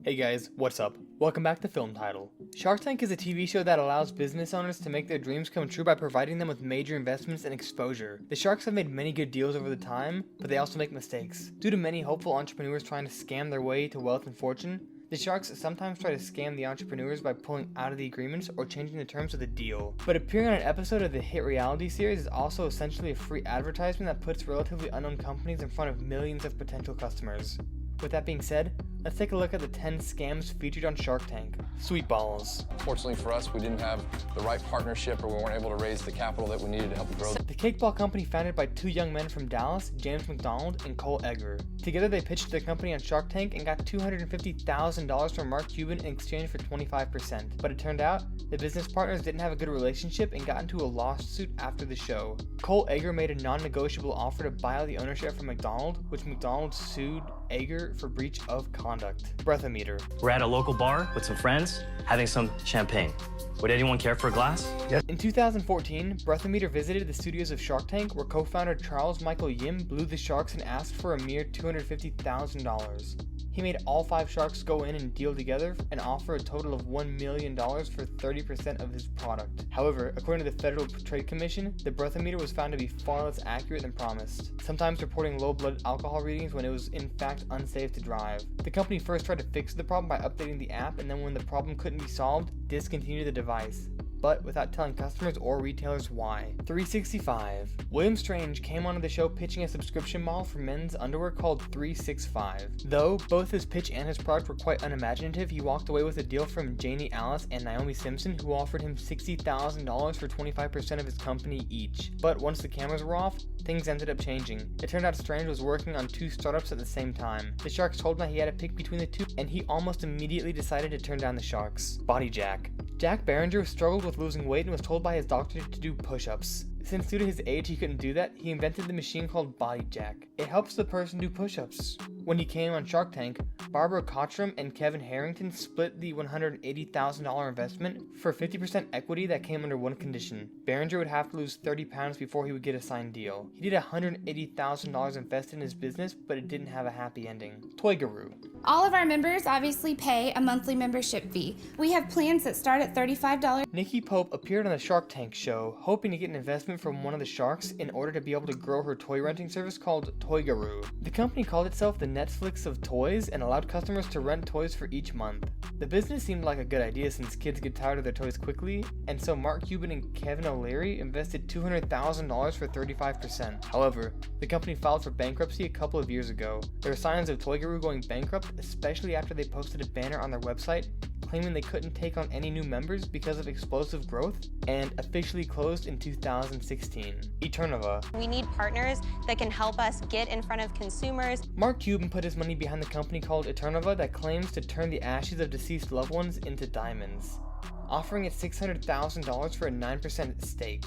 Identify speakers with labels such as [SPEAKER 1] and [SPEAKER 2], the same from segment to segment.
[SPEAKER 1] Hey guys, what's up? Welcome back to Film Title. Shark Tank is a TV show that allows business owners to make their dreams come true by providing them with major investments and exposure. The Sharks have made many good deals over the time, but they also make mistakes. Due to many hopeful entrepreneurs trying to scam their way to wealth and fortune, the Sharks sometimes try to scam the entrepreneurs by pulling out of the agreements or changing the terms of the deal. But appearing on an episode of the hit reality series is also essentially a free advertisement that puts relatively unknown companies in front of millions of potential customers. With that being said, let's take a look at the 10 scams featured on Shark Tank. Sweet balls.
[SPEAKER 2] Fortunately for us, we didn't have the right partnership or we weren't able to raise the capital that we needed to help grow.
[SPEAKER 1] The cakeball company founded by two young men from Dallas, James McDonald and Cole Egger. Together they pitched their company on Shark Tank and got $250,000 from Mark Cuban in exchange for 25%. But it turned out, the business partners didn't have a good relationship and got into a lawsuit after the show. Cole Egger made a non-negotiable offer to buy out the ownership from McDonald, which McDonald sued Egger for breach of conduct. Breathometer.
[SPEAKER 3] We're at a local bar with some friends, having some champagne. Would anyone care for a glass?
[SPEAKER 1] Yes. In 2014, Breathometer visited the studios of Shark Tank, where co-founder Charles Michael Yim blew the Sharks and asked for a mere $250,000. He made all 5 Sharks go in and deal together and offer a total of $1 million for 30% of his product. However, according to the Federal Trade Commission, the breathometer was found to be far less accurate than promised, sometimes reporting low blood alcohol readings when it was in fact unsafe to drive. The company first tried to fix the problem by updating the app, and then when the problem couldn't be solved, discontinued the device, but without telling customers or retailers why. 365. William Strange came onto the show pitching a subscription model for men's underwear called 365. Though both his pitch and his product were quite unimaginative, he walked away with a deal from Janie Alice and Naomi Simpson, who offered him $60,000 for 25% of his company each. But once the cameras were off, things ended up changing. It turned out Strange was working on 2 startups at the same time. The Sharks told him that he had to pick between the 2, and he almost immediately decided to turn down the Sharks. Body Jack. Jack Barringer struggled with losing weight and was told by his doctor to do push-ups. Since due to his age he couldn't do that, he invented the machine called Body Jack. It helps the person do push-ups. When he came on Shark Tank, Barbara Cottram and Kevin Harrington split the $180,000 investment for 50% equity that came under one condition. Barringer would have to lose 30 pounds before he would get a signed deal. He did $180,000 invested in his business, but it didn't have a happy ending. Toy Guru.
[SPEAKER 4] All of our members obviously pay a monthly membership fee. We have plans that start at $35.
[SPEAKER 1] Nikki Pope appeared on the Shark Tank show, hoping to get an investment from one of the Sharks in order to be able to grow her toy renting service called Toy Guru. The company called itself the Netflix of toys and allowed customers to rent toys for each month. The business seemed like a good idea since kids get tired of their toys quickly, and so Mark Cuban and Kevin O'Leary invested $200,000 for 35%. However, the company filed for bankruptcy a couple of years ago. There are signs of Toy Guru going bankrupt, especially after they posted a banner on their website claiming they couldn't take on any new members because of explosive growth, and officially closed in 2016. Eternova.
[SPEAKER 5] We need partners that can help us get in front of consumers.
[SPEAKER 1] Mark Cuban put his money behind the company called Eternova that claims to turn the ashes of deceased loved ones into diamonds, offering it $600,000 for a 9% stake.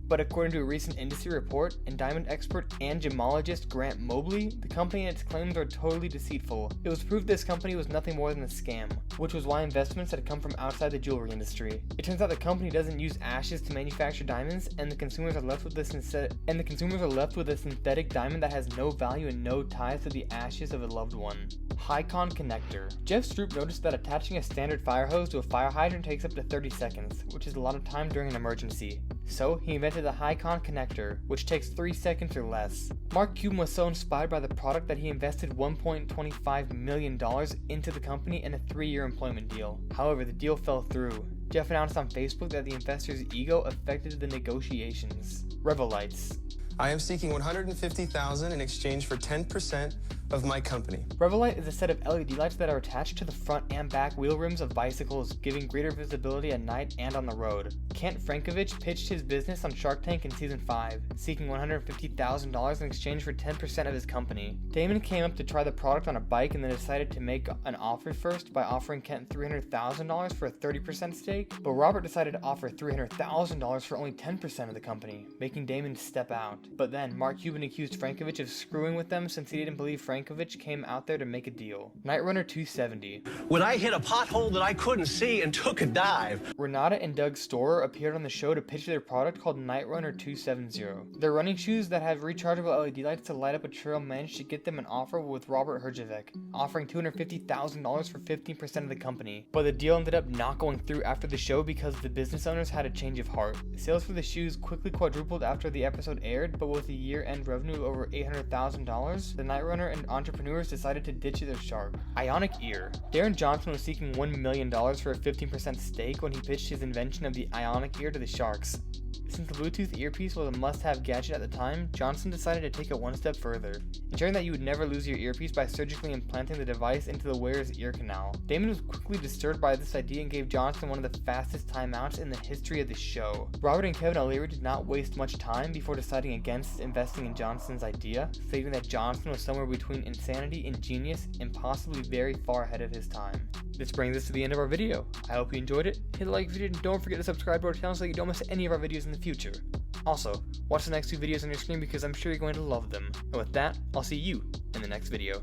[SPEAKER 1] But according to a recent industry report and diamond expert and gemologist Grant Mobley, the company and its claims are totally deceitful. It was proved this company was nothing more than a scam, which was why investments had come from outside the jewelry industry. It turns out the company doesn't use ashes to manufacture diamonds, and the consumers are left with a synthetic diamond that has no value and no ties to the ashes of a loved one. High-con connector. Jeff Stroop noticed that attaching a standard fire hose to a fire hydrant takes up to 30 seconds, which is a lot of time during an emergency. So he invented the high-con connector, which takes 3 seconds or less. Mark Cuban was so inspired by the product that he invested $1.25 million into the company and a 3-year employment deal. However, the deal fell through. Jeff announced on Facebook that the investor's ego affected the negotiations. Revelites.
[SPEAKER 6] I am seeking $150,000 in exchange for 10% of my company.
[SPEAKER 1] Revelite is a set of LED lights that are attached to the front and back wheel rims of bicycles, giving greater visibility at night and on the road. Kent Frankovich pitched his business on Shark Tank in season 5, seeking $150,000 in exchange for 10% of his company. Damon came up to try the product on a bike and then decided to make an offer first by offering Kent $300,000 for a 30% stake, but Robert decided to offer $300,000 for only 10% of the company, making Damon step out. But then, Mark Cuban accused Frankovich of screwing with them since he didn't believe Frankovich came out there to make a deal. Night Runner 270.
[SPEAKER 7] When I hit a pothole that I couldn't see and took a dive.
[SPEAKER 1] Renata and Doug Storer appeared on the show to pitch their product called Night Runner 270. Their running shoes that have rechargeable LED lights to light up a trail managed to get them an offer with Robert Herjavec, offering $250,000 for 15% of the company. But the deal ended up not going through after the show because the business owners had a change of heart. Sales for the shoes quickly quadrupled after the episode aired, but with a year-end revenue of over $800,000, the Night Runner and entrepreneurs decided to ditch their shark. Ionic Ear. Darren Johnson was seeking $1 million for a 15% stake when he pitched his invention of the Ionic Ear to the Sharks. Since the Bluetooth earpiece was a must-have gadget at the time, Johnson decided to take it one step further, ensuring that you would never lose your earpiece by surgically implanting the device into the wearer's ear canal. Damon was quickly disturbed by this idea and gave Johnson one of the fastest timeouts in the history of the show. Robert and Kevin O'Leary did not waste much time before deciding against investing in Johnson's idea, stating that Johnson was somewhere between insanity and genius and possibly very far ahead of his time. This brings us to the end of our video. I hope you enjoyed it. Hit the like if you did and don't forget to subscribe to our channel so you don't miss any of our videos in the future. Also, watch the next two videos on your screen because I'm sure you're going to love them. And with that, I'll see you in the next video.